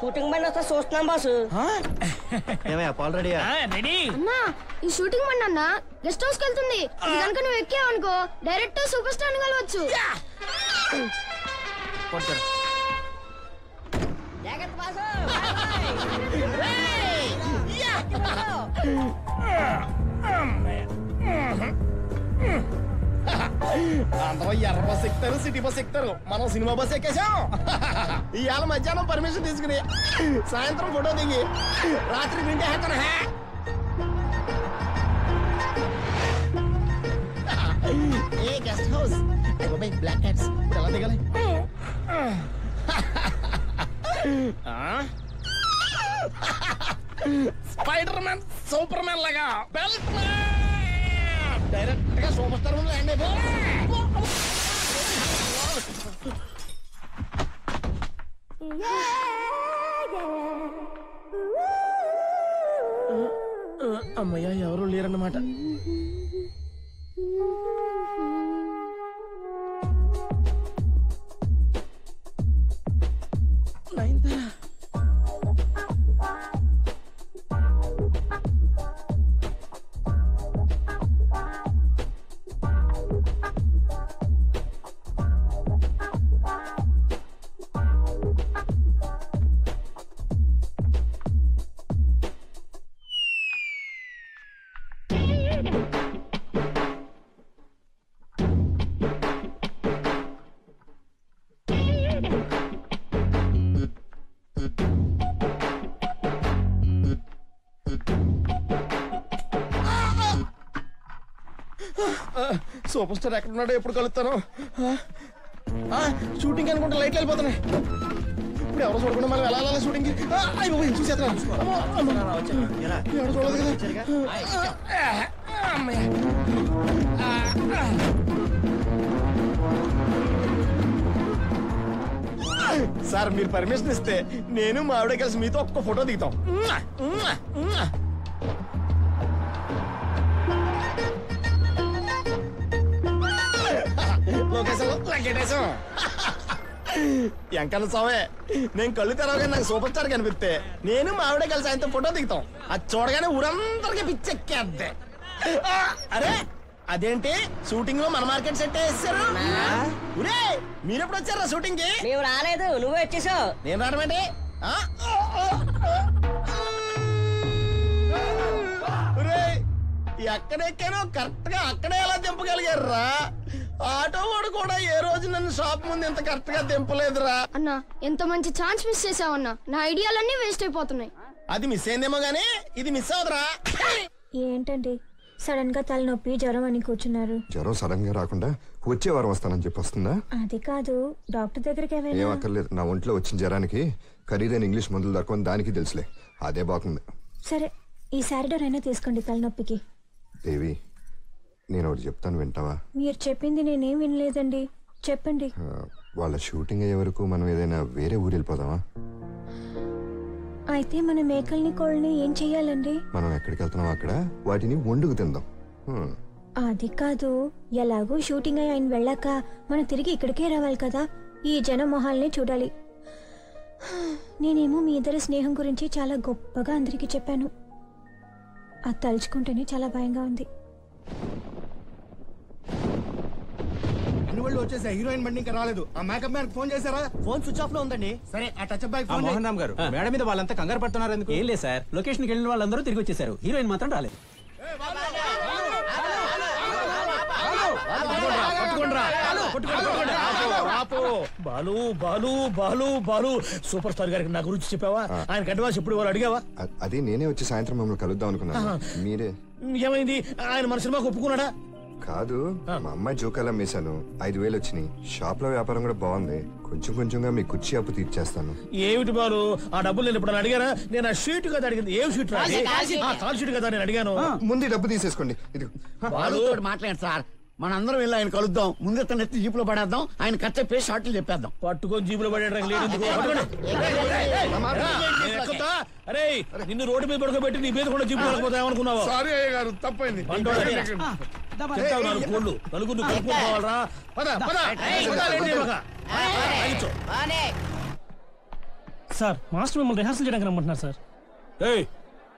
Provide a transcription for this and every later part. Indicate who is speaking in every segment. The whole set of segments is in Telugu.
Speaker 1: షూటింగ్ బండి వస్తా చూస్తున్నాం బాసు.
Speaker 2: ఆల్రెడీ
Speaker 3: అన్నా ఈ షూటింగ్ బండి అన్న గెస్ట్ హౌస్ కి వెళ్తుంది. కనుక నువ్వు ఎక్కావనుకో డైరెక్ట్ సూపర్ స్టార్ కలవచ్చు.
Speaker 4: అందరూ ఎర్ర బస్ ఎక్కుతారు, సిటీ బస్ ఎక్కుతారు, మనం సినిమా బస్ ఎక్కేసాం. ఇవాళ మధ్యాహ్నం పర్మిషన్ తీసుకుని సాయంత్రం ఫోటో దిగి రాత్రి వింటే ఏ గెస్ట్ హౌస్ బ్లాక్ క్యాట్స్ ఇప్పుడు ఎలా దిగాలి? స్పైడర్ మ్యాన్ సూపర్ మ్యాన్ లాగా బెల్ట్ డైరెక్ట్ గా సూపర్ స్టార్ ముందు ల్యాండ్ అయిపో. అమ్మయ్య ఎవరు లేరన్నమాట. సూపర్ స్టార్ ఎక్కడున్నాడో ఎప్పుడు కలుస్తాను. షూటింగ్ అనుకుంటే లైట్లు వెళ్ళిపోతున్నాయి. ఇప్పుడు ఎవరు చూడకుండా మనం వెళ్ళాలి షూటింగ్ కి. చూసేస్తున్నాను ఎవరు చూడలేదు కదా. సార్ మీరు పర్మిషన్ ఇస్తే నేను మా ఆవిడ కలిసి మీతో ఒక్క ఫోటో దిగుతాం. ఎంకన్న స్వామి నేను కళ్ళు తెరవగానే నాకు సూపర్ స్టార్ కనిపిస్తే నేను మా ఆవిడ కలిసి ఆయనతో ఫోటో దిగుతాం. అది చూడగానే ఊరందరికి పిచ్చెక్కేద్దే. అరే అదేంటి షూటింగ్ లో మన మార్కెట్ సెట్ వేసారు? మీరెప్పుడు వచ్చారా షూటింగ్ కి?
Speaker 1: మేము రాలేదు, నువ్వే వచ్చేసావు.
Speaker 4: నేను రావడమేంటి? ఎక్కడెక్కానో కరెక్ట్ గా అక్కడే ఎలా దింపగలిగారా? ఆటో వాడు కూడా ఏ రోజు నన్ను షాప్ ముందు ఇంత కరెక్ట్ గా దింపలేదురా.
Speaker 3: అన్నా ఎంత మంచి ఛాన్స్ మిస్ చేసావన్నా. నా ఐడియాలన్నీ వేస్ట్ అయిపోతున్నాయి.
Speaker 4: అది మిస్ అయిందేమో గానీ ఇది మిస్ అవుదరా.
Speaker 5: ఏంటండి సడన్ గా తలనొప్పి జ్వరం అని కూర్చున్నారు?
Speaker 6: జ్వరం సడన్ గా రాకుండా వచ్చే వారం వస్తానని చెప్పి వస్తుందా?
Speaker 5: అది కాదు, డాక్టర్ దగ్గరికి
Speaker 6: ఏం అక్కర్లేదు. నా ఒంట్లో వచ్చిన జ్వరానికి ఖరీదైన ఇంగ్లీష్ మందులు దొరకని దానికి తెలుసులే, అదే బాగుంది.
Speaker 5: సరే ఈ సారిడర్ అయినా తీసుకోండి తలనొప్పికి.
Speaker 6: దేవి నేను ఒకటి చెప్తాను, వింటావా?
Speaker 5: మీరు చెప్పింది నేనేం వినలేదండి, చెప్పండి.
Speaker 6: వాళ్ళ షూటింగ్ అయ్యే వరకు మనం ఏదైనా వేరే ఊరు వెళ్ళిపోదామా?
Speaker 5: అయితే మన మేకల్ని కోళ్ళని ఏం చెయ్యాలండి?
Speaker 6: మనం ఎక్కడికి వెళ్తున్నాం అక్కడ వాటిని వండుకు తిందాం.
Speaker 5: అది కాదు, ఎలాగో షూటింగ్ అయ్యి ఆయన వెళ్ళాక మనం తిరిగి ఇక్కడికే రావాలి కదా, ఈ జన మొహాల్ని చూడాలి. నేనేమో మీ ఇద్దరి స్నేహం గురించి చాలా గొప్పగా అందరికీ చెప్పాను. అది తలుచుకుంటేనే చాలా భయంగా ఉంది.
Speaker 2: వాళ్ళు వచ్చేసా, హీరోయిన్ బండి ఇంకా రాలేదు. ఆ మేకప్ మ్యాన్ ఫోన్ చేశారా?
Speaker 1: ఫోన్ స్విచ్ ఆఫ్ లో ఉందండి.
Speaker 2: సరే ఆ touch bag phone
Speaker 7: Mohan Ram గారు మేడ మీద వాళ్ళంతా కంగారు పడుతున్నారు ఎందుకు? ఏం లేదు సార్, లొకేషన్ కి వెళ్ళిన వాళ్ళందరూ తిరిగి వచ్చేసారు, హీరోయిన్ మాత్రం రాలేదు.
Speaker 4: బాలు బాలు బాలు బాలు సూపర్ స్టార్ గారికి నా గురించి చెప్పావా? ఆయన కంటివాసి ఇప్పుడు వాళ్ళు అడిగావా?
Speaker 6: అది నేనే వచ్చి సాయంత్రం మమ్మల్ని కలుద్దాం అనుకున్నాను. మీరే
Speaker 4: ఏమైంది? ఆయన మన సినిమాకి ఒప్పుకున్నాడా?
Speaker 6: కాదు, మా అమ్మాయి జోకాలు అమ్మేశాను, 5,000 వచ్చినాయి. షాప్ లో వ్యాపారం కూడా బాగుంది, కొంచెం కొంచెంగా మీ కుర్చీ అప్పు తీర్చేస్తాను.
Speaker 4: ఏమిటి బాలు ఆ డబ్బులు నేను ఇప్పుడు అడిగానా? నేను ఆ షీట్ కదా అడిగింది. ఏం షీట్? కాల్ షీట్ కదా నేను అడిగాను.
Speaker 6: ముందు డబ్బు తీసేసుకోండి. ఇది
Speaker 4: బాలు
Speaker 2: మాట్లాడండి సార్, మనందరం వెళ్ళి ఆయన కలుద్దాం. ముందు తన ఎత్తి జీపులో పడేద్దాం, ఆయన ఖర్చు పేసి షార్ట్లు చెప్పేద్దాం.
Speaker 4: పట్టుకొని జీపులో పడేయడానికి లేదు. అరే నిన్ను రోడ్డు మీద పడుకోబెట్టి నీ మీద కూడా జీపులో పడిపోతాయనుకున్నావా?
Speaker 2: సారీ అయ్య గారు, తప్పైంది.
Speaker 4: నలుగురు కలుపుకోవాలరా.
Speaker 8: సార్ మాస్టర్ మిమ్మల్ని రిహార్సల్ చేయడానికి రమ్మంటున్నారు సార్.
Speaker 9: ఏయ్,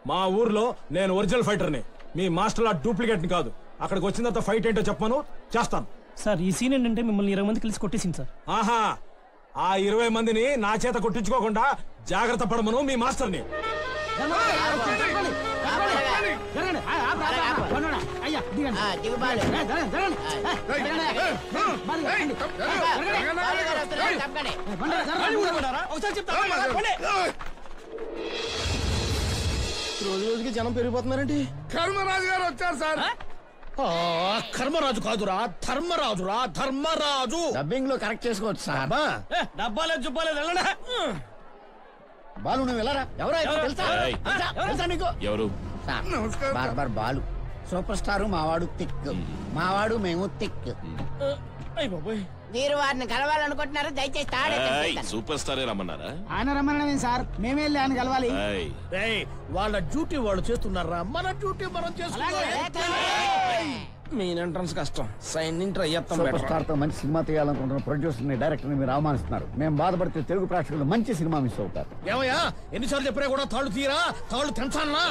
Speaker 9: మా ఊర్లో నేను ఒరిజినల్ ఫైటర్ని, మీ మాస్టర్ డూప్లికేట్ని కాదు. అక్కడికి వచ్చిన తర్వాత ఫైట్ ఏంటో చెప్పను, చేస్తాను.
Speaker 8: సార్ ఈ సీన్ ఏంటంటే మిమ్మల్ని 20 మంది కలిసి కొట్టేసింది సార్.
Speaker 9: ఆహా, ఆ 20 మందిని నా చేత కొట్టించుకోకుండా జాగ్రత్త పడమను మీ మాస్టర్ని.
Speaker 4: రోజు రోజుకి జనం పెరిగిపోతున్నారండి.
Speaker 2: కర్మరాజు గారు వచ్చారు సార్.
Speaker 4: కర్మరాజు కాదురా, ధర్మరాజురా, ధర్మరాజు.
Speaker 2: డబ్బింగ్ లో కరెక్ట్ చేసుకోవచ్చు సార్.
Speaker 4: డబ్బాలేదు జుబ్బాలేదు వెళ్ళడా.
Speaker 2: బాలు నువ్వు వెళ్ళరా? ఎవరో తెలుసా? తెలుసా నీకు?
Speaker 10: ఎవరు?
Speaker 2: Sir barber Balu, super star. మావాడు తిక్, మావాడు మేము తిక్.
Speaker 1: మీరు వారిని కలవాలనుకుంటున్నారు, దయచేసి
Speaker 10: సూపర్ స్టారే రమ్మన్నారా?
Speaker 1: ఆయన రమ్మనమే సార్, మేమే వెళ్ళి ఆయన కలవాలి.
Speaker 4: వాళ్ళ డ్యూటీ వాళ్ళు చేస్తున్నారా, మన డ్యూటీ మనం చేస్తున్నాం. మెయిన్ ఎంట్రన్స్ కష్టం, సైన్ ట్రై చేస్తాం.
Speaker 2: సూపర్ స్టార్ తో మంచి సినిమా తీయాలనుకుంటున్న ప్రొడ్యూసర్ ని, డైరెక్టర్ ని మీరు అవమానిస్తున్నారు. మేము బాధపడితే తెలుగు ప్రేక్షకులు మంచి సినిమా మిస్ అవుతారు.
Speaker 4: ఏమయ్యా, ఎన్నిసార్లు చెప్పినా కూడా తాళ్ళు తీరా, తాళ్ళు తెంచాలనా?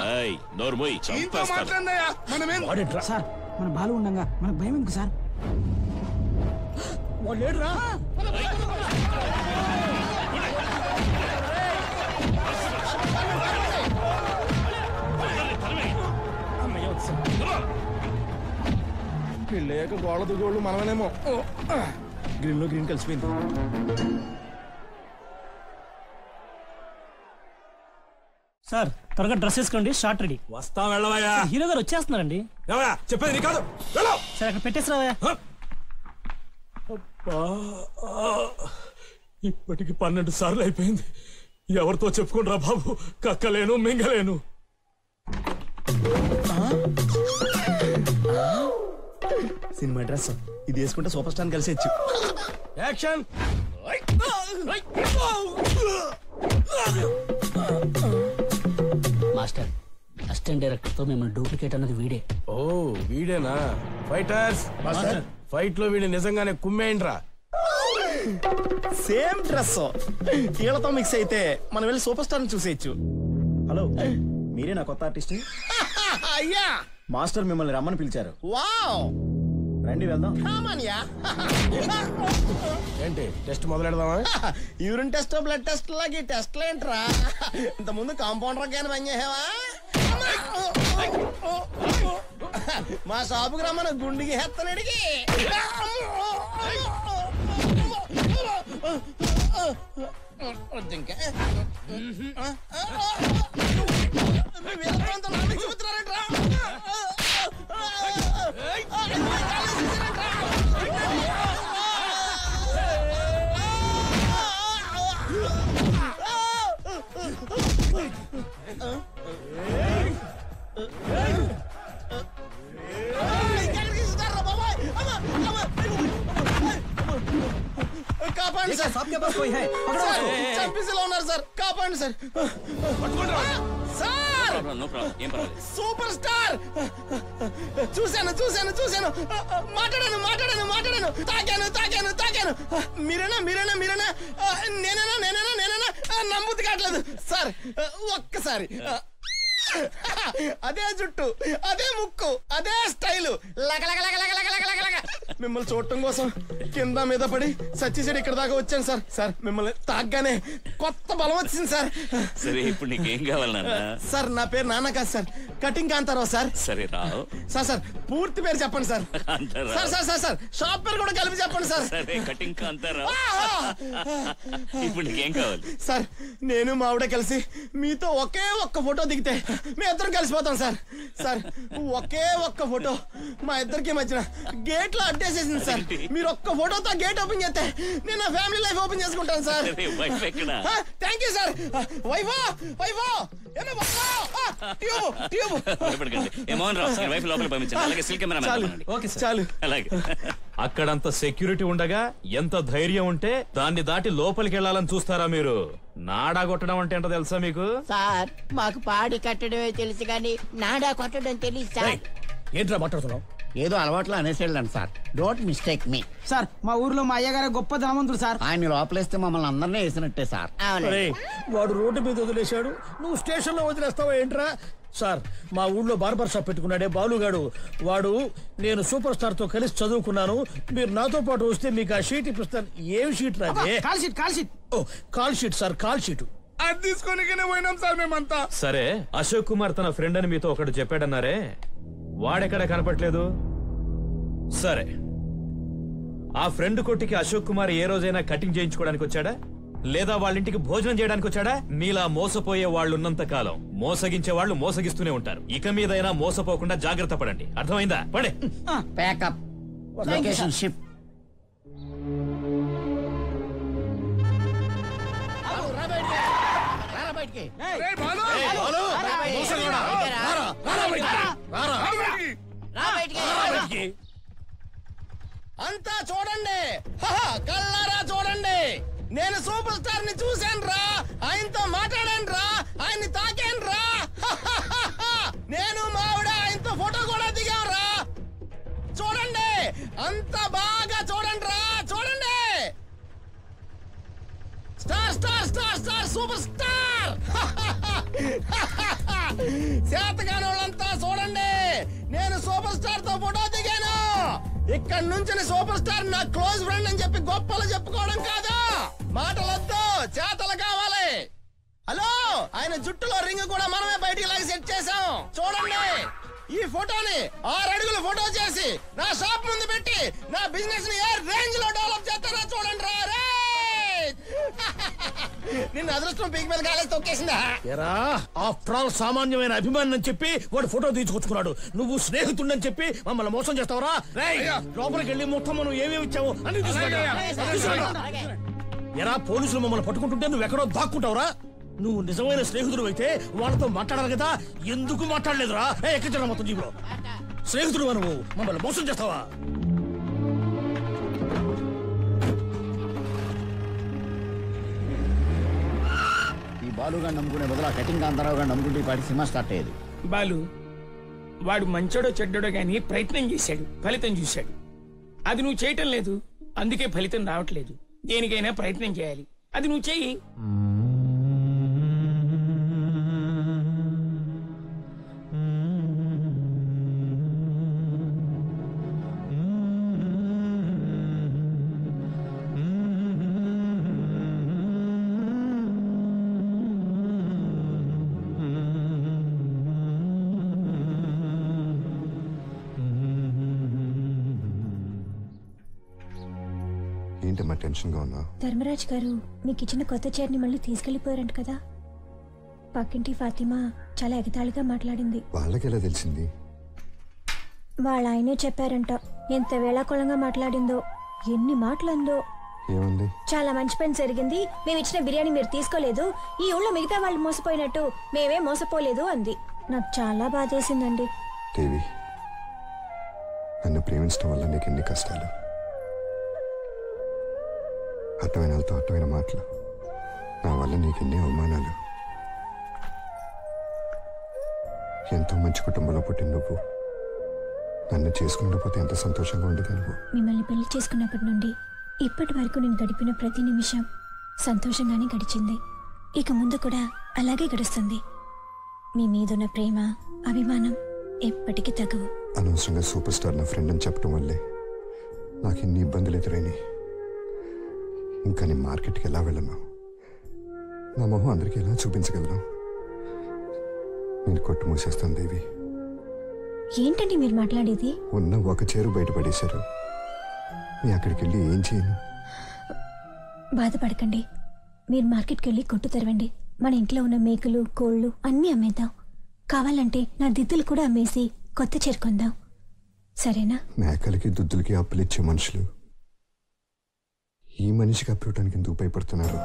Speaker 10: నోర్మోయ్,
Speaker 1: సార్ మన బాలు ఉండగా మనకు భయం ఎందుకు సార్?
Speaker 4: లేడురా. పెళ్ళయ్యాక గోళ్ళ దిగోళ్ళు మనమేనేమో. గ్రీన్ లో గ్రీన్ కలిసిపోయింది.
Speaker 8: సార్ త్వరగా డ్రెస్ వేసుకోండి, షార్ట్ రెడీ.
Speaker 9: వస్తాం, వెళ్ళవయ్యా.
Speaker 8: హీరో గారు వచ్చేస్తున్నారండి.
Speaker 9: చెప్పేది నీ కాదు.
Speaker 8: సార్ అక్కడ పెట్టేసిరావయ్యా.
Speaker 9: ఇప్పటికి 12 సార్లు అయిపోయింది. ఎవరితో చెప్పుకుంటారా బాబు, కక్కలేను మింగలేను.
Speaker 4: సినిమా డ్రెస్ ఇది వేసుకుంటే సూపర్ స్టార్ కలిసి వచ్చు. యాక్షన్.
Speaker 1: మాస్టర్, అసిస్టెంట్ డైరెక్టర్ తో మిమ్మల్ని డూప్లికేట్ అన్నది వీడే.
Speaker 9: ఓ వీడేనా? ఫైటర్స్ ఫైట్ లో వీడి నిజంగానే కుమ్మేయండిరా.
Speaker 4: సేమ్ డ్రెస్ వీళ్ళతో మిక్స్ అయితే మనం వెళ్ళి సూపర్ స్టార్ చూసేయచ్చు.
Speaker 7: హలో, మీరే నా కొత్త ఆర్టిస్ట్?
Speaker 4: అయ్యా,
Speaker 7: మాస్టర్ మిమ్మల్ని రమ్మని పిలిచారు.
Speaker 4: వావ్,
Speaker 7: రండి వెళ్దాం.
Speaker 9: ఏంటి టెస్ట్ మొదలెడదామా?
Speaker 4: యూరిన్ టెస్ట్, బ్లడ్ టెస్ట్ లాగా ఈ టెస్ట్లు ఏంట్రా? ఇంత ముందు కాంపౌండర్ కానీ పనిచేసావా? మా షాపుకి రమ్మన గుండికి హెత్తనడికి. ఇంకా చూపుతున్నారంట్రా. కాపాడండి సార్, చంపేసేలా ఉన్నారు సార్, కాపాడండి సార్. సార్ సూపర్ స్టార్ చూశాను చూశాను చూశాను, మాట్లాడాను, తాకాను. మీరేనా నేనేనా నమ్ముద్ది కావట్లేదు సార్. ఒక్కసారి అదే జుట్టు, అదే ముక్కు, అదే స్టైలు, మిమ్మల్ని చూడటం కోసం కింద మీద పడి సచ్చిసైడ్ ఇక్కడ దాకా వచ్చాను సార్. సార్ మిమ్మల్ని తాగ్గానే కొత్త బలం వచ్చింది సార్.
Speaker 10: సరే, ఇప్పుడు నీకేం కావాలి నాన్న?
Speaker 4: సార్ నా పేరు నాన్న కాదు సార్, కటింగ్ కాంతారావు సార్.
Speaker 10: సరే రావు.
Speaker 4: సార్ పూర్తి పేరు చెప్పండి సార్. సార్ షాప్ పేరు కూడా కలిపి చెప్పండి సార్.
Speaker 10: సరే, కటింగ్ కాంతారావు. ఇప్పుడు నీకేం కావాలి?
Speaker 4: సార్ నేను మా ఆవిడ కలిసి మీతో ఒకే ఒక్క ఫోటో దిగితే మీ ఇద్దరం కలిసిపోతాం సార్. సార్ ఒకే ఒక్క ఫోటో మా ఇద్దరికి మధ్యన గేట్ లో అడ్డేసేసింది సార్. మీరు ఒక్క ఫోటోతో గేట్ ఓపెన్ చేస్తే నేను నా ఫ్యామిలీ లైఫ్ ఓపెన్ చేసుకుంటాను సార్. Thank you sir. వైఫా చాలు.
Speaker 9: అక్కడంత సెక్యూరిటీ ఉండగా ఎంత ధైర్యం ఉంటే దాన్ని దాటి లోపలికి వెళ్ళాలని చూస్తారా మీరు? నాడా కొట్టడం అంటే ఏంటో తెలుసా మీకు?
Speaker 1: సార్ మాకు పాడి కట్టడమే తెలుసు కానీ నాడా కొట్టడం తెలియదు సార్.
Speaker 4: ఏంట్రా మాట్లాడుతున్నావు?
Speaker 2: ఏదో అలవాట్లో అనేసేళ్ళండి sir. Don't mistake me.
Speaker 1: Sir మా ఊర్లో మా అయ్యగారే గొప్ప ధనవంతుడు సార్.
Speaker 2: ఆయన లోపలేస్తే మమ్మల్ని అందరినీ వేసినట్టే సార్.
Speaker 11: వాడు రోడ్డు మీద వదిలేశాడు, నువ్వు స్టేషన్ లో వదిలేస్తావా ఏంట్రా? సార్, మా ఊళ్ళో బార్బర్ షాప్ పెట్టుకున్నాడే బాలుగాడు, వాడు నేను సూపర్ స్టార్ తో కలిసి చదువుకున్నాను, మీరు నాతో పాటు వస్తే మీకు ఆ షీట్ ఇప్పిస్తాను. ఏం షీట్ రాదే? Call sheet sir, call sheet.
Speaker 4: అది తీసుకొని పోయినాం సార్ మేమంతా.
Speaker 9: సరే, అశోక్ కుమార్ తన ఫ్రెండ్ అని మీతో ఒకటి చెప్పాడన్నారే, వాడెక్కడ కనపట్లేదు. సరే, ఆ ఫ్రెండ్ కొట్టికి అశోక్ కుమార్ ఏ రోజైనా కటింగ్ చేయించుకోవడానికి వచ్చాడా, లేదా వాళ్ళ ఇంటికి భోజనం చేయడానికి వచ్చాడా? మీలా మోసపోయే వాళ్ళు ఉన్నంత కాలం మోసగించే వాళ్ళు మోసగిస్తూనే ఉంటారు. ఇక మీదైనా మోసపోకుండా జాగ్రత్త పడండి. అర్థమైందా? పడే.
Speaker 2: ప్యాకప్. Location shift.
Speaker 4: అంతా చూడండి, కళ్ళారా చూడండి. నేను సూపర్ స్టార్ ని చూశాను రా, ఆయనతో మాట్లాడాను రా, ఆయన్ని తాకాను రా. నేను మావిడ ఆయనతో ఫోటో కూడా దిగాం రా. చూడండి, అంత బాగా చూడండి రా, చూడండి. Star star star star super star. చేతగాని వాళ్ళంతా చూడండి, నేను సూపర్ స్టార్ తో ఫోటో దిగాను. ఇక్కడ నుంచి సూపర్ స్టార్ నా క్లోజ్ ఫ్రెండ్ అని చెప్పి గొప్పలు చెప్పుకోవడం కాదు. మాటలొద్దు, చేతలు కావాలి. హలో, ఆయన జుట్టులో రింగ్ కూడా మనమే బయటికి లాగి సెట్ చేసాం. చూడండి, ఈ ఫోటోని 6 అడుగుల ఫోటో చేసి నా షాప్ ముందు పెట్టి నా బిజినెస్ ని ఏ రేంజ్ లో డెవలప్ చేస్తానో చూడండి రా. నిన్న అదృష్టం పీక్ మీద కాలేసి తొక్కేసిందా?
Speaker 11: ఆఫ్టర్ ఆల్ సామాన్యమైన అభిమానం అని చెప్పి వాడు ఫోటో తీసుకొచ్చుకున్నాడు. నువ్వు స్నేహితుడని చెప్పి మమ్మల్ని మోసం చేస్తావరా? లోపలికి వెళ్ళి మొత్తం మనం ఏమేమి ఇచ్చావు అని ఎరా, పోలీసులు మమ్మల్ని పట్టుకుంటుంటే నువ్వు ఎక్కడో దాక్కుంటావురా? నువ్వు నిజమైన స్నేహితుడు అయితే వాళ్ళతో మాట్లాడాలి కదా, ఎందుకు మాట్లాడలేదురా? ఎక్కించరా మొత్తం జీవులో. స్నేహితుడు నువ్వు మమ్మల్ని మోసం చేస్తావా?
Speaker 2: బాలుగా నమ్ముకునే బదులు కటింగ్ కాంతారావుగా నమ్ముకుంటే పాటి సినిమా స్టార్ట్ అయ్యేది.
Speaker 12: బాలు వాడు మంచోడో చెడ్డోడో గానీ ప్రయత్నం చేశాడు, ఫలితం చూశాడు. అది నువ్వు చేయటం లేదు, అందుకే ఫలితం రావట్లేదు. దేనికైనా ప్రయత్నం చేయాలి, అది నువ్వు చెయ్యి.
Speaker 6: ఏంటమ్మా టెన్షన్ గా ఉన్నా?
Speaker 5: ధర్మరాజ్ గారు మీకు ఇచ్చిన కొత్త చైర్ని మళ్ళీ తీసుకెళ్లిపోయారంట కదా. పక్కింటి ఫాతిమా చాలా ఎగతాళిగా మాట్లాడింది.
Speaker 6: వాళ్ళకి ఎలా తెలిసింది?
Speaker 5: వాళ్ళ ఆయనే చెప్పారంట. ఎంత వేళాకోళంగా మాట్లాడిందో, ఎన్ని మాటలందో.
Speaker 6: ఏముంది?
Speaker 5: చాలా మంచి పని జరిగింది, మేము ఇచ్చిన బిర్యానీ మీరు తీసుకోలేదు, ఈ ఊళ్ళో మిగతా వాళ్ళు మోసపోయినట్టు మేమే మోసపోలేదు అంది. నాకు చాలా బాధేసిందండి.
Speaker 6: దేవి, నన్ను ప్రేమించడం వల్ల నీకు ఎన్ని కష్టాలు, అర్థమైన వాళ్ళతో అర్థమైన మాటలు, నా వల్ల నీకెన్ని అవమానాలు. ఎంతో మంచి కుటుంబంలో పుట్టిన నువ్వు నన్ను చేసుకున్నపోతే ఎంత సంతోషంగా ఉండేది. నువ్వు
Speaker 5: మిమ్మల్ని పెళ్లి చేసుకున్నప్పటి నుండి ఇప్పటి వరకు నేను గడిపిన ప్రతి నిమిషం సంతోషంగానే గడిచింది. ఇక ముందు కూడా అలాగే గడుస్తుంది. మీ మీదున్న ప్రేమ, అభిమానం ఎప్పటికీ తగ్గవు.
Speaker 6: అనవసరంగా సూపర్ స్టార్ నా ఫ్రెండ్ అని చెప్పడం వల్లే నాకు ఇన్ని ఇబ్బందులు ఎదురైనాయి. ఇంకా నేను మార్కెట్కి ఎలా వెళ్ళను? నా మొహం అందరికీ ఎలా చూపించగలను? నేను కొట్టు మూసేస్తాను దేవి.
Speaker 5: ఏంటండి మీరు మాట్లాడేది?
Speaker 6: ఉన్న ఒక చేరు బయటపడేశారు, నేను అక్కడికి వెళ్ళి ఏం చేయను?
Speaker 5: బాధపడకండి, మీరు మార్కెట్కి వెళ్ళి కొట్టు తెరవండి. మన ఇంట్లో ఉన్న మేకలు, కోళ్ళు అన్నీ అమ్మేద్దాం. కావాలంటే నా దిద్దులు కూడా అమ్మేసి కొత్త చేరుకుందాం, సరేనా?
Speaker 6: మేకలకి దుద్దులకి అప్పులిచ్చే మనుషులు ఈ మనిషికి అప్పివ్వడానికి ఎందుకు భయపడుతున్నారు?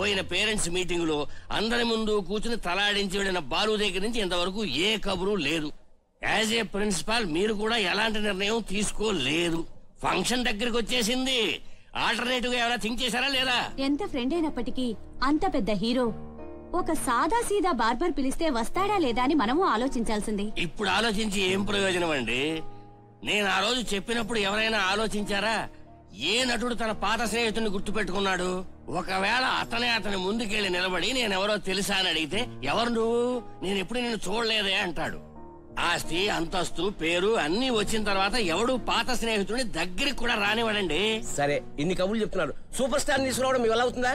Speaker 13: పోయిన పేరెంట్స్ మీటింగ్ లో అందరి ముందు కూర్చుని తలాడించి వెళ్ళిన బాలు దగ్గర నుంచి ఇంతవరకు ఏ కబురు లేదు. యాజ్ ఏ ప్రిన్సిపాల్ మీరు కూడా ఎలాంటి నిర్ణయం తీసుకోలేదు. ఫంక్షన్ దగ్గరికి వచ్చేసింది. ఆల్టర్నేటివ్ గా ఏమైనా థింక్ చేశారా లేదా?
Speaker 14: ఎంత ఫ్రెండ్ అయినప్పటికీ అంత పెద్ద హీరో ఒక సాదా సీదా బార్బర్ పిలిస్తే వస్తాడా లేదా అని మనము ఆలోచించాల్సింది.
Speaker 13: ఇప్పుడు ఆలోచించి ఏం ప్రయోజనం అండి? నేను ఆ రోజు చెప్పినప్పుడు ఎవరైనా ఆలోచించారా? ఏ నటుడు తన పాత స్నేహితుడిని గుర్తు పెట్టుకున్నాడు? ఒకవేళ అతని ముందుకెళ్లి నిలబడి నేనెవరో తెలుసా అని అడిగితే, ఎవరు నువ్వు, నేను ఎప్పుడు నిన్ను చూడలేదే అంటాడు. ఆస్తి, అంతస్తు, పేరు అన్ని వచ్చిన తర్వాత ఎవడు పాత స్నేహితుడిని దగ్గరికి కూడా రానివ్వడండి.
Speaker 15: సరే, ఇన్ని కబుర్లు చెప్తున్నారు, సూపర్ స్టార్ తీసుకురావడం మీ వల్ల అవుతుందా?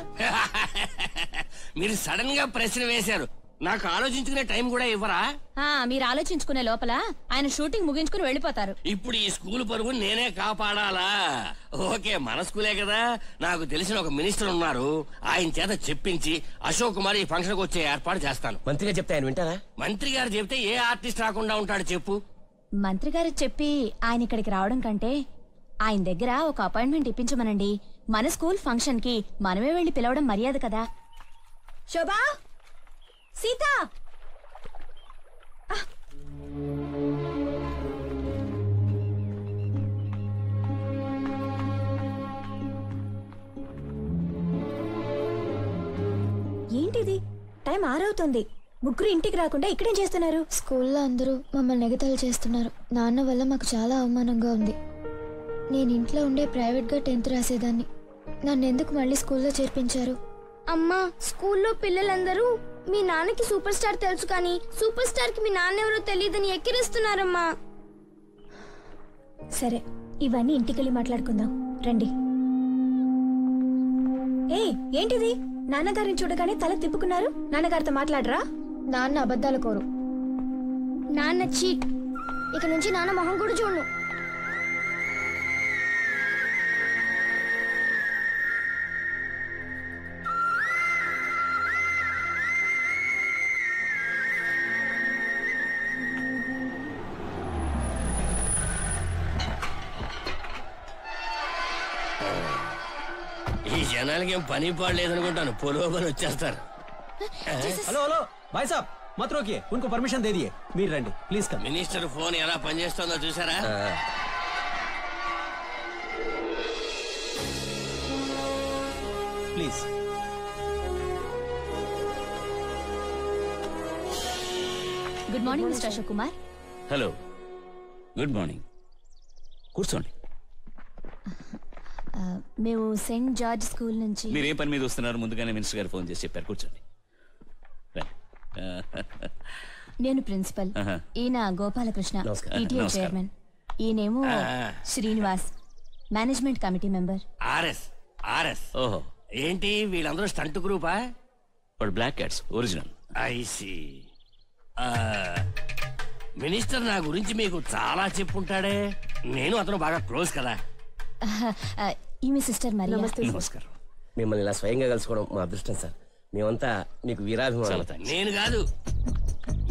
Speaker 13: మీరు సడన్ గా ప్రశ్న వేశారు, నాకు ఆలోచించుకునే టైం కూడా ఇవ్వరా?
Speaker 14: మీరు ఆలోచించుకునే లోపల ఆయన షూటింగ్ ముగించుకుని వెళ్ళిపోతారు.
Speaker 13: ఇప్పుడు ఈ స్కూల్ పరువు నేనే కాపాడాలా? ఓకే, మన స్కూలే కదా. నాకు తెలిసిన ఒక మినిస్టర్ ఉన్నారు, ఆయన చేత చెప్పించి అశోక్ కుమార్ ఈ ఫంక్షన్ కు వచ్చే ఏర్పాటు చేస్తాను.
Speaker 15: మంత్రి గారు చెప్తే ఆయన వింటారా?
Speaker 13: మంత్రి గారు చెప్తే ఏ ఆర్టిస్ట్ రాకుండా ఉంటాడు చెప్పు?
Speaker 14: మంత్రి గారు చెప్పి ఆయన ఇక్కడికి రావడం కంటే ఆయన దగ్గర ఒక అపాయింట్మెంట్ ఇప్పించమనండి. మన స్కూల్ ఫంక్షన్ కి మనమే వెళ్లి పిలవడం మర్యాద కదా. శోభా, సీత,
Speaker 5: ఏంటిది? టైం 6 అవుతుంది. ముగ్గురు ఇంటికి రాకుండా ఇక్కడేం చేస్తున్నారు?
Speaker 3: స్కూల్లో అందరూ మమ్మల్ని ఎగతాళి చేస్తున్నారు. నాన్న వల్ల మాకు చాలా అవమానంగా ఉంది. నేను ఇంట్లో ఉండే ప్రైవేట్గా 10th రాసేదాన్ని. నన్ను ఎందుకు మళ్ళీ స్కూల్లో చేర్పించారు? అమ్మా, స్కూల్లో పిల్లలందరూ మీ నాన్నకి సూపర్ స్టార్ తెలుసు కానీ సూపర్ స్టార్ కి మీ నాన్న ఎవరో తెలియదని ఎక్కిరిస్తున్నారమ్మా.
Speaker 5: సరే, ఇవన్నీ ఇంటికెళ్ళి మాట్లాడుకుందాం రండి. ఏంటిది? నాన్నగారిని చూడగానే తల తిప్పుకున్నారు. నాన్నగారితో మాట్లాడరా?
Speaker 3: నాన్న అబద్ధాల కోరు. నాన్న చీట్. ఇక నుంచి నాన్న మొహం కూడా చూడను.
Speaker 13: ఈ జనాలకి ఏం పని పాడలేదనుకుంటాను, పొలోబని వచ్చేస్తారు.
Speaker 7: హలో హలో భాయ్ సాబ్, మత్ రోకియే, ఉनको పర్మిషన్ దే దియే. మీరు రండి ప్లీజ్.
Speaker 13: మినిస్టర్ ఫోన్ ఎలా పనిచేస్తుందో చూసారా?
Speaker 7: Please.
Speaker 14: Good morning mister Ashok Kumar.
Speaker 10: Hello, good morning. కూర్చోండి.
Speaker 14: మేము సెయింట్ జార్జ్ స్కూల్ నుంచి.
Speaker 10: మీరు ఏ పని మీద వస్తున్నారు? ముందుగానే మినిస్టర్ గారు ఫోన్ చేసి చెప్పారు. కూర్చోండి.
Speaker 14: నేను ప్రిన్సిపల్, ఈయన గోపాలకృష్ణ, ఈటీఏ చైర్మన్. ఈయనేమో Srinivas, management committee member.
Speaker 13: RS. ఓహో, ఏంటి వీళ్ళందరూ స్టంట్ గ్రూపా?
Speaker 10: వాడు black cats original.
Speaker 13: I see. Minister నా గురించి మీకు చాలా చెప్పుంటాడే. నేను అతను బాగా క్లోజ్ కదా.
Speaker 14: ఈమె సిస్టర్ మరి.
Speaker 15: నమస్కారం. మిమ్మల్ని ఇలా స్వయంగా కలుసుకోవడం మా అదృష్టం సార్. మేమంతా మీకు వీరాభిమానులు.
Speaker 13: నేను కాదు,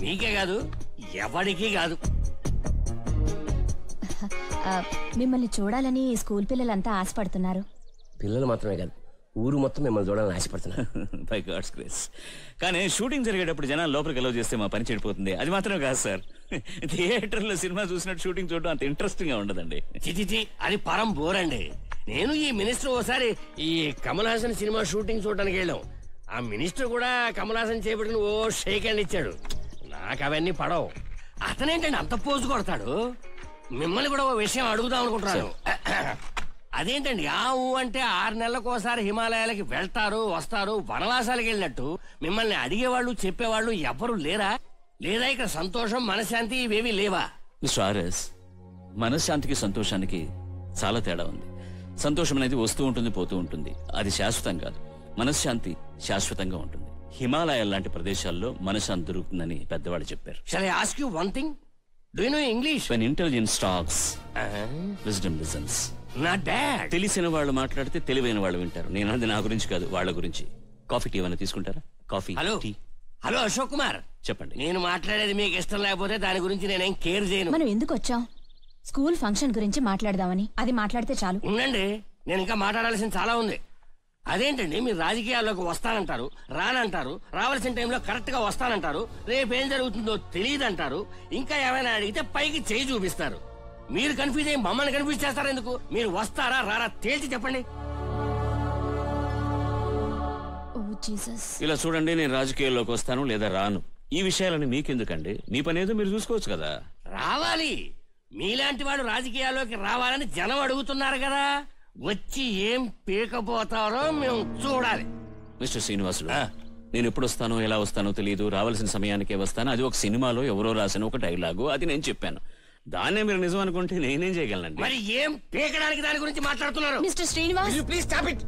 Speaker 13: మీకే కాదు, ఎవరికి కాదు.
Speaker 14: మిమ్మల్ని చూడాలని స్కూల్ పిల్లలంతా ఆశపడుతున్నారు.
Speaker 15: పిల్లలు మాత్రమే కాదు, ఊరు మొత్తం మిమ్మల్ని చూడాలని ఆశపడుతున్నారు.
Speaker 10: By God's grace. కానీ షూటింగ్ జరిగేటప్పుడు జనాలు లోపలికి అలౌ చేస్తే మా పని చెడిపోతుంది. అది మాత్రమే కాదు సార్, థియేటర్ లో సినిమా చూసినట్టు షూటింగ్ చూడడం అంత ఇంట్రెస్టింగ్ గా ఉండదండి.
Speaker 13: చిచి, అది పరం బోర్ అండి. నేను ఈ మినిస్టర్ ఓసారి ఈ కమల్ హాసన్ సినిమా షూటింగ్ చూడడానికి వెళ్ళాం. ఆ మినిస్టర్ కూడా కమల్ హాసన్ చేపట్టుకుని ఓ షేక్ హ్యాండ్ ఇచ్చాడు. నాకు అవన్నీ పడవు. అతనేంటండి అంత పోజు కొడతాడు? మిమ్మల్ని కూడా ఓ విషయం అడుగుదాం అనుకుంటున్నాను. అదేంటండి ఆ ఊ అంటే 6 నెలలకోసారి హిమాలయాలకి వెళ్తారు వస్తారు, వనవాసాలకు వెళ్ళినట్టు మిమ్మల్ని అడిగేవాళ్ళు చెప్పేవాళ్ళు ఎవ్వరూ లేరా? లేదా ఇక్కడ సంతోషం మనశ్శాంతి ఇవేవి లేవా?
Speaker 10: మిస్టర్ ఆర్ఎస్, మనశ్శాంతికి సంతోషానికి చాలా తేడా ఉంది. సంతోషం అనేది వస్తూ ఉంటుంది, పోతూ ఉంటుంది. అది శాశ్వతం కాదు. మనశ్శాంతి శాశ్వతంగా ఉంటుంది. హిమాలయాల లాంటి ప్రదేశాల్లో మనశ్శాంతి దొరుకుతుందని పెద్దవాళ్ళు చెప్పారు.
Speaker 13: Shall I ask you one thing? Do you know English?
Speaker 10: When intelligence talks, wisdom listens.
Speaker 13: Not bad.
Speaker 10: తెలిసిన వాళ్ళు మాట్లాడితే తెలివైన వాళ్ళు వింటారు. నేను అది నా గురించి కాదు, వాళ్ళ గురించి. కాఫీ టీ ఏమైనా తీసుకుంటారా? Coffee tea.
Speaker 13: Hello Ashok Kumar,
Speaker 10: చెప్పండి.
Speaker 13: నేను మాట్లాడేది మీకు ఇష్టం లేకపోతే దాని గురించి నేనేం కేర్ చేయను.
Speaker 14: మనం ఎందుకు వచ్చాం? స్కూల్ ఫంక్షన్ గురించి మాట్లాడదామని. అది మాట్లాడితే చాలు.
Speaker 13: ఉండండి, నేను ఇంకా మాట్లాడాల్సింది చాలా ఉంది. అదేంటండి మీరు రాజకీయాల్లోకి వస్తానంటారు, రానంటారు, రావాల్సిన టైంలో కరెక్ట్ గా వస్తానంటారు, రేపేం జరుగుతుందో తెలియదంటారు, ఇంకా ఏమైనా అడిగితే పైకి చేయి చూపిస్తారు. మీరు కన్ఫ్యూజ్ అయ్యి మమ్మల్ని కన్ఫ్యూజ్ చేస్తారా ఎందుకు? మీరు వస్తారా రారా తేల్చి చెప్పండి.
Speaker 10: ఇలా చూడండి, నేను రాజకీయాల్లోకి వస్తాను లేదా రాను, ఈ విషయాలని మీకెందుకండి? మీ పనేదో మీరు చూసుకోవచ్చు కదా.
Speaker 13: రావాలి, మీలాంటి వాడు రాజకీయాల్లోకి రావాలని జనం అడుగుతున్నారు కదా, వచ్చి ఏం పీకపోతారో మేము చూడాలి.
Speaker 10: మిస్టర్ శ్రీనివాసులు, నేను ఎప్పుడు వస్తానో ఎలా వస్తానో తెలియదు, రావాల్సిన సమయానికే వస్తాను. అది ఒక సినిమాలో ఎవరో రాసిన ఒక డైలాగు, అది నేను చెప్పాను. దాన్నే మీరు నిజం అనుకుంటే నేనేం చేయగలనండి?
Speaker 13: మరి ఏం పీకడానికి దాని గురించి మాట్లాడుతున్నారు?
Speaker 14: Mister Srinivas,
Speaker 13: please stop it.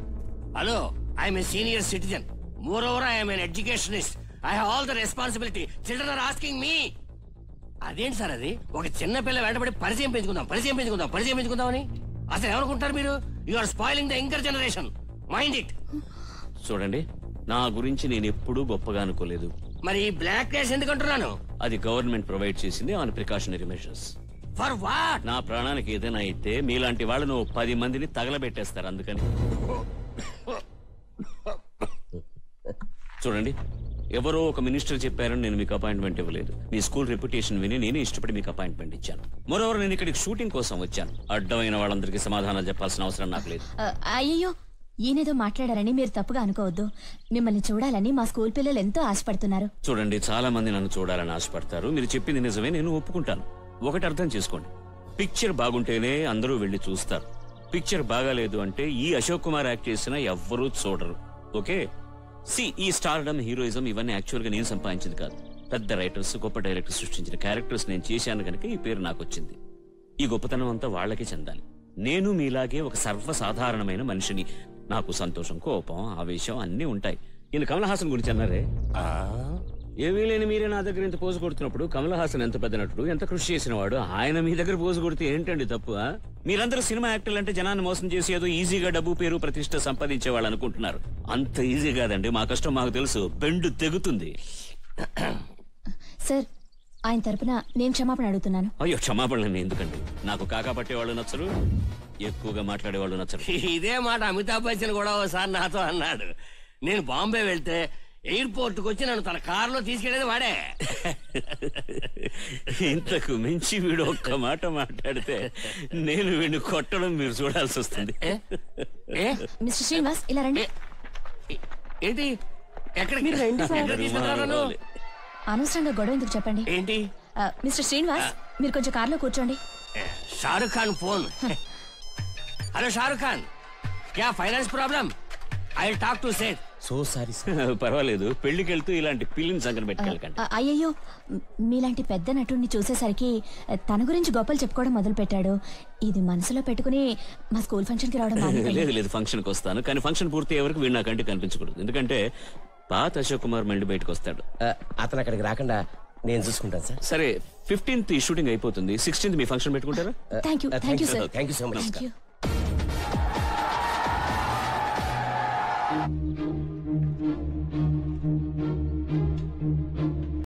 Speaker 13: Hello, I'm a senior citizen. Moreover I'm an educationist. I have all the responsibility. Children are asking me. అదేంటి సార్ అది? ఒక చిన్న పిల్ల వెంటబడి పరిచయం పెంచుకుందామని అసలు ఏమనుకుంటారు మీరు? You are spoiling the younger generation. Mind it.
Speaker 10: చూడండి, నా గురించి నేను ఎప్పుడూ గొప్పగా అనుకోలేదు.
Speaker 13: మరి బ్లాక్ కేస్ ఎందుకంటున్నాను?
Speaker 10: అది గవర్నమెంట్ ప్రొవైడ్ చేసింది on precautionary measures.
Speaker 13: For what?
Speaker 10: నా ప్రాణానికి ఏదైనా అయితే మీలాంటి వాళ్ళను 10 మందిని తగలబెట్టేస్తారు, అందుకని. చూడండి, ఎవరో ఒక మినిస్టర్ చెప్పారని నేను మీకు అపాయింట్మెంట్ ఇవ్వలేదు. మీ స్కూల్ రెప్యుటేషన్ విని నేనే ఇష్టపడి మీకు అపాయింట్మెంట్ ఇచ్చాను. మరోవర్ నేను ఇక్కడికి షూటింగ్ కోసం వచ్చాను. అడ్డమైన వాళ్ళందరికీ సమాధానాలు చెప్పాల్సిన అవసరం నాకు లేదు.
Speaker 14: అయ్యో, ఈయనేదో మాట్లాడారని మీరు తప్పుగా అనుకోవద్దు. మిమ్మల్ని చూడాలని మా స్కూల్ పిల్లలు ఎంతో ఆశపడుతున్నారు.
Speaker 10: చూడండి, చాలా మంది నన్ను చూడాలని ఆశపడతారు. మీరు చెప్పింది నిజమే, నేను ఒప్పుకుంటాను. ఒకటి అర్థం చేసుకోండి, పిక్చర్ బాగుంటేనే అందరూ వెళ్లి చూస్తారు. పిక్చర్ బాగాలేదు అంటే ఈ అశోక్ కుమార్ యాక్ట్ చేసినా ఎవ్వరూ చూడరు. ఓకే, ఈ స్టార్డమ్, హీరోయిజం ఇవన్నీ యాక్చువల్ గా నేను సంపాదించింది కాదు. పెద్ద రైటర్స్, గొప్ప డైరెక్టర్స్ సృష్టించిన క్యారెక్టర్స్ నేను చేశాను కనుక ఈ పేరు నాకు వచ్చింది. ఈ గొప్పతనం అంతా వాళ్ళకే చెందాలి. నేను మీలాగే ఒక సర్వసాధారణమైన మనిషిని. నాకు సంతోషం, కోపం, ఆవేశం అన్నీ ఉంటాయి. ఈయన కమల్ హాసన్ గురించి అన్నారే, ఏమీ లేని మీరే నా దగ్గర ఇంత పోజు కొడుతున్నప్పుడు కమల్ హాసన్ ఎంత పెద్ద నటుడు, ఎంత కృషి చేసిన వాడు, ఆయన మీ దగ్గర పోజు కొడితే ఏంటండి తప్పు? మీరందరూ సినిమా యాక్టర్లు అంటే జనాన్ని మోసం చేసి ఏదో ఈజీగా డబ్బు, పేరు, ప్రతిష్ట సంపాదించే వాళ్ళు అనుకుంటున్నారు. అంత ఈజీ కాదండి. మా కష్టం మాకు తెలుసు. బెండు తెగుతుంది.
Speaker 14: సార్, ఆయన తరపున నేను క్షమాపణ అడుగుతున్నాను.
Speaker 10: అయ్యో, క్షమాపణలు ఎందుకండి? నాకు కాకా పట్టేవాళ్ళు నచ్చరు, ఎక్కువగా మాట్లాడేవాళ్ళు నచ్చరు.
Speaker 13: ఇదే మాట అమితాబ్ బచ్చన్ కూడా ఒకసారి నాతో అన్నాడు. నేను బాంబే వెళ్తే ఎయిర్పోర్ట్ కు వచ్చి నన్ను తన కారులో తీసుకెళ్లేది వాడే.
Speaker 10: ఇంతకు మించి వీడు ఒక్క మాట మాట్లాడితే నేను వీడిని కొట్టడం మీరు చూడాల్సి వస్తుంది.
Speaker 14: మిస్టర్ శ్రీనివాస్, ఇలా రండి.
Speaker 13: ఏంటి? ఎక్కడికి
Speaker 14: తీసుకెళ్తున్నాను? అనవసరంగా గొడవ ఎందుకు చెప్పండి.
Speaker 13: ఏంటి?
Speaker 14: మిస్టర్ శ్రీనివాస్, మీరు కొంచెం కార్లో కూర్చోండి.
Speaker 13: షారుఖ్ ఖాన్ ఫోన్. హలో షారుఖ్ ఖాన్, క్యా finance problem? I will talk to సేట్.
Speaker 10: So sorry. పర్వాలేదు, పెళ్లికి వెళ్తూ ఇలాంటి పిల్లిని సంగన పెట్టుకెళ్ళకండి.
Speaker 14: అయ్యయ్యో, మీలాంటి పెద్ద నటుడిని చూసేసరికి తన గురించి గొప్పలు చెప్పుకోవడం మొదలు పెట్టాడు. ఇది మనసులో పెట్టుకుని మా స్కూల్ ఫంక్షన్ కి రావడం
Speaker 10: లేదు, ఫంక్షన్ కి వస్తాను, కానీ ఫంక్షన్ పూర్తి వరకు వీడు నాకంటే కనిపించకూడదు. ఎందుకంటే పాత అశోక్ కుమార్ మళ్ళీ బయటకు వస్తాడు.
Speaker 15: అతను అక్కడికి రాకుండా నేను చూసుకుంటాను సార్.
Speaker 10: సరే, 15th ఈ షూటింగ్ అయిపోతుంది. 16th మీ ఫంక్షన్ పెట్టుకుంటారా?
Speaker 14: Thank you sir.
Speaker 15: Thank you so much.